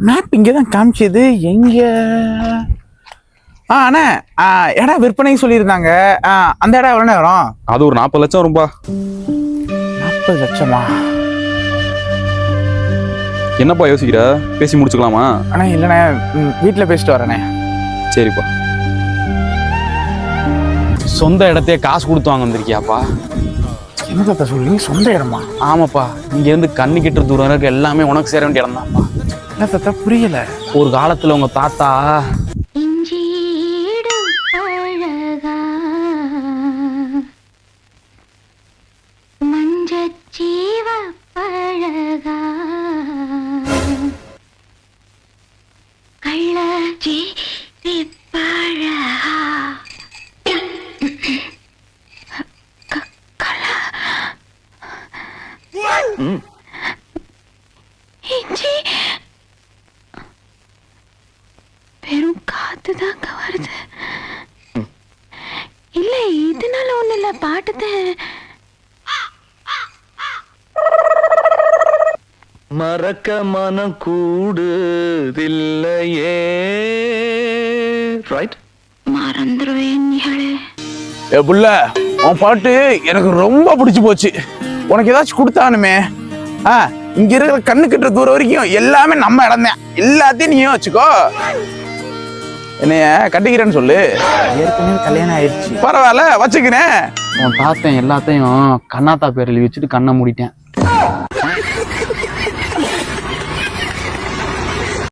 Map இங்கே தான் காமிச்சது. எங்க அண்ணா இடம் விற்பனை சொல்லியிருந்தாங்க. அந்த இடம் எவ்வளோ வரும்? அது ஒரு 40 லட்சம் வரும்பா. 40 லட்சமா? என்னப்பா யோசிக்கிற? பேசி முடிச்சுக்கலாமா? அண்ணா இல்லைண்ணே, வீட்டில் பேசிட்டு வரேண்ணே. சரிப்பா. சொந்த இடத்தையே காசு கொடுத்து வாங்க வந்திருக்கியாப்பா? என்ன தாத்தா சொல்லி சொந்த இடமா? ஆமாப்பா, இங்கேருந்து கண்ணு கிட்ட தூரம் இருக்க எல்லாமே உனக்கு சேர வேண்டிய இடம் தான்ப்பா. என்ன தாத்தா புரியல? ஒரு காலத்துல உங்க தாத்தா வெறும் காத்துதாங்க வருது. இல்ல இதனால ஒண்ணு இல்ல, பாட்டுத மறக்க மனம் கூடுதில்லையே. ரைட், மறந்துருவேன். ஏ புள்ள, உன் பாட்டு எனக்கு ரொம்ப பிடிச்சி போச்சு. உனக்கு ஏதாச்சும் கொடுத்தானுமே? இங்க இருக்கிற கண்ணு கிட்ட தூரம் வரைக்கும் எல்லாமே நம்ம இடம் தான். எல்லாத்தையும் நீயும் வச்சுக்கோ. என்னைய கட்டிக்கிறேன்னு சொல்லு. ஏற்கனவே கல்யாணம் ஆயிடுச்சு. பரவாயில்ல, வச்சுக்கிறேன். உன் தாத்தன் எல்லாத்தையும் கண்ணாத்தா பேர் எழுதி வச்சுட்டு கண்ணை மூடிட்டேன்.